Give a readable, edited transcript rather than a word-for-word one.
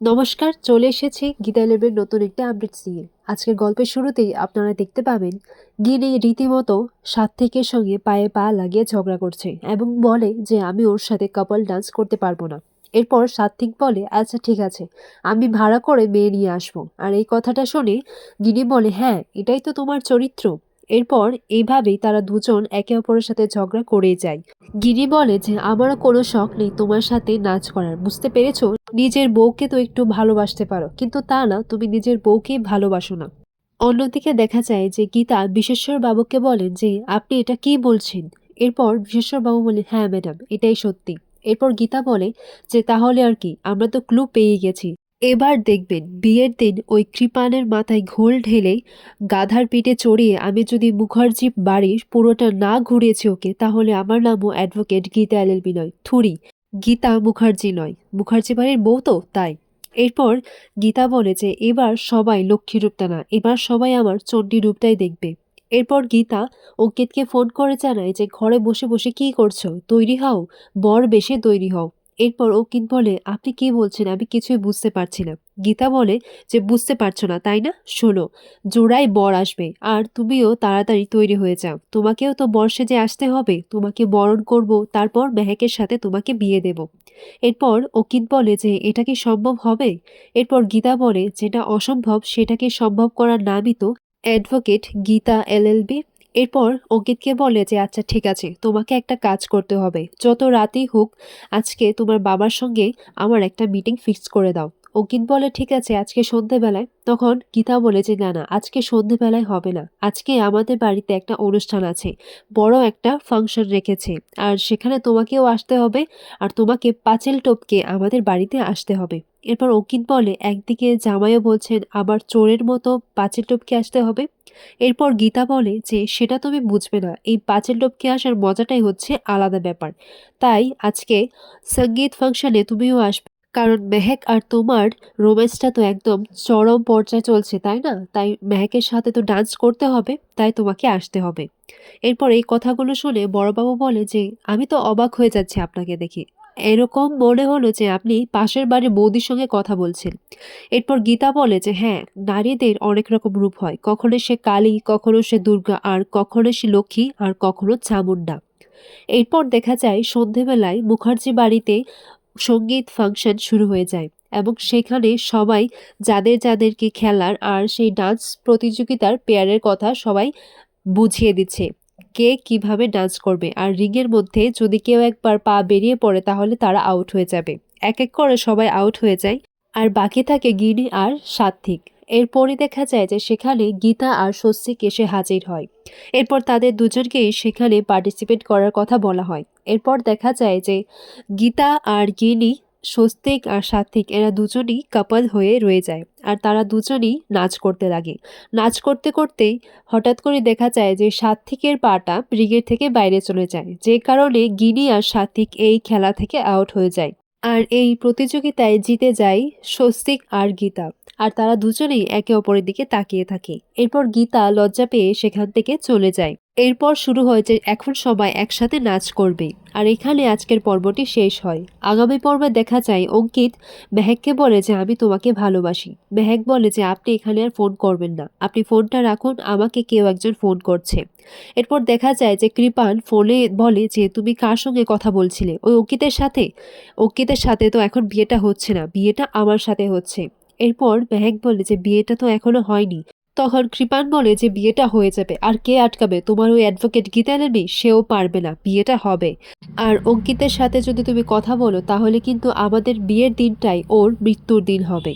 নমস্কার, চলে এসেছি গীতা লেবের নতুন একটা আপডেটস নিয়ে। আজকের গল্পের শুরুতেই আপনারা দেখতে পাবেন গিনি রীতিমতো সাত্ত্বিকের সঙ্গে পায়ে পা লাগিয়ে ঝগড়া করছে এবং বলে যে আমি ওর সাথে কাপল ডান্স করতে পারবো না। এরপর সাত্ত্বিক বলে আচ্ছা ঠিক আছে, আমি ভাড়া করে মেয়ে নিয়ে আসবো। আর এই কথাটা শুনে গিনি বলে হ্যাঁ, এটাই তো তোমার চরিত্র। এরপর এইভাবেই তারা দুজন একে অপরের সাথে ঝগড়া করেই যায়। গিনি বলে যে আমারও কোনো শখ নেই তোমার সাথে নাচ করার, বুঝতে পেরেছো? নিজের বউকে তো একটু ভালোবাসতে পারো, কিন্তু তা না, তুমি নিজের বউকেই ভালোবাসো না। অন্যদিকে দেখা যায় যে গীতা বিশেশ্বর বাবুকে বলেন যে আপনি এটা কি বলছেন। এরপর বিশেশ্বর বাবু বলে হ্যাঁ ম্যাডাম, এটাই সত্যি। এরপর গীতা বলে যে তাহলে আর কি, আমরা তো ক্লু পেয়ে গেছি। এবার দেখবেন বিয়ের দিন ওই কৃপানের মাথায় ঘোল ঢেলে গাধার পিঠে চড়িয়ে আমি যদি মুখার্জি বাড়ির পুরোটা না ঘুরিয়েছি ওকে, তাহলে আমার নামও অ্যাডভোকেট গীতা এলএলবি নয়, থুরি, গীতা মুখার্জি নয়। মুখার্জি বাড়ির বউ তো তাই। এরপর গীতা বলে যে এবার সবাই লক্ষ্মী রূপটা না, এবার সবাই আমার চণ্ডী রূপটাই দেখবে। এরপর গীতা অঙ্কিতকে ফোন করে জানায় যে ঘরে বসে বসে কি করছো, তৈরি হও, বর বেশে তৈরি হও। এরপর অঙ্কিত বলে আপনি কি বলছেন, আমি কিছুই বুঝতে পারছি না। গীতা বলে যে বুঝতে পারছো না তাই না, শোনো, জোড়ায় বর আসবে আর তুমিও তাড়াতাড়ি তৈরি হয়ে যাও, তোমাকেও তো বর সেজে আসতে হবে, তোমাকে বরণ করব, তারপর মেহেকের সাথে তোমাকে বিয়ে দেব। এরপর অকিত বলে যে এটা কি সম্ভব হবে। এরপর গীতা বলে যেটা অসম্ভব সেটাকে সম্ভব করার নামই তো অ্যাডভোকেট গীতা এলএলবি। এরপর অঙ্কিতকে বলে যে আচ্ছা ঠিক আছে, তোমাকে একটা কাজ করতে হবে, যত রাতেই হোক আজকে তোমার বাবার সঙ্গে আমার একটা মিটিং ফিক্স করে দাও। অঙ্কিত বলে ঠিক আছে, আজকে সন্ধেবেলায়। তখন গীতা বলে যে না না, আজকে সন্ধেবেলায় হবে না, আজকে আমাদের বাড়িতে একটা অনুষ্ঠান আছে, বড় একটা ফাংশন রেখেছে, আর সেখানে তোমাকেও আসতে হবে, আর তোমাকে পাঁচিল টপকে আমাদের বাড়িতে আসতে হবে। এরপর অঙ্কিত বলে একদিকে জামাইও বলছেন আবার চোরের মতো পাঁচিল টপকে আসতে হবে। এরপর গীতা বলে যে সেটা তুমি বুঝবে না, এই পাঁচিল টপকে আসার মজাটাই হচ্ছে আলাদা ব্যাপার। তাই আজকে সঙ্গীত ফাংশনে তুমিও আসবে, কারণ মেহেক আর তোমার রোম্যান্সটা তো একদম চরম পর্যায়ে চলছে তাই না, তাই মেহেকের সাথে তো ডান্স করতে হবে, তাই তোমাকে আসতে হবে। এরপর এই কথাগুলো শুনে বড়বাবু বলে যে আমি তো অবাক হয়ে যাচ্ছি আপনাকে দেখি, এরকম মনে হলো যে আপনি পাশের বাড়ির বৌদির সঙ্গে কথা বলছেন। এরপর গীতা বলে যে হ্যাঁ, নারীদের অনেক রকম রূপ হয়, কখনো সে কালী, কখনো সে দুর্গা, আর কখনো সে লক্ষ্মী, আর কখনো চামুন্ডা। এরপর দেখা যায় সন্ধেবেলায় মুখার্জি বাড়িতে সঙ্গীত ফাংশন শুরু হয়ে যায় এবং সেখানে সবাই যাদের যাদেরকে খেলার আর সেই ডান্স প্রতিযোগিতার পেয়ারের কথা সবাই বুঝিয়ে দিচ্ছে কে কিভাবে ডান্স করবে। আর রিংয়ের মধ্যে যদি কেউ একবার পা বেরিয়ে পড়ে তাহলে তারা আউট হয়ে যাবে। এক এক করে সবাই আউট হয়ে যায় আর বাকি থাকে গিনি আর সাত্ত্বিক। এরপরই দেখা যায় যে সেখানে গীতা আর স্বস্তিক এসে হাজির হয়। এরপর তাদের দুজনকেই সেখানে পার্টিসিপেট করার কথা বলা হয়। এরপর দেখা যায় যে গীতা আর গিনি, স্বস্তিক আর সাত্ত্বিক এরা দুজনই কাপল হয়ে রয়ে যায় আর তারা দুজনই নাচ করতে লাগে। নাচ করতে করতেই হঠাৎ করে দেখা যায় যে সাত্ত্বিকের পাটা রিগের থেকে বাইরে চলে যায়, যে কারণে গিনি আর সাত্ত্বিক এই খেলা থেকে আউট হয়ে যায়। আর এই প্রতিযোগিতায় জিতে যায় স্বস্তিক আর গীতা, আর তারা দুজনেই একে অপরের দিকে তাকিয়ে থাকে। এরপর গীতা লজ্জা পেয়ে সেখান থেকে চলে যায়। এরপর শুরু হয় যে এখন সবাই একসাথে নাচ করবে। আর এখানে আজকের পর্বটি শেষ হয়। আগামী পর্বে দেখা যায় অঙ্কিত মেহেককে বলে যে আমি তোমাকে ভালোবাসি। মেহেক বলে যে আপনি এখানে আর ফোন করবেন না, আপনি ফোনটা রাখুন, আমাকে কেউ একজন ফোন করছে। এরপর দেখা যায় যে কৃপান ফোনে বলে যে তুমি কার সঙ্গে কথা বলছিলে, ওই অঙ্কিতের সাথে? অঙ্কিতের সাথে তো এখন বিয়েটা হচ্ছে না, বিয়েটা আমার সাথে হচ্ছে। এরপর মেহেক বলে যে বিয়েটা তো এখনো হয়নি। তখন কৃপান বলে যে বিয়েটা হয়ে যাবে, আর কে আটকাবে, তোমার ওই অ্যাডভোকেট গীতা নেবে, সেও পারবে না, বিয়েটা হবে। আর অঙ্কিতের সাথে যদি তুমি কথা বলো তাহলে কিন্তু আমাদের বিয়ের দিনটাই ওর মৃত্যুর দিন হবে।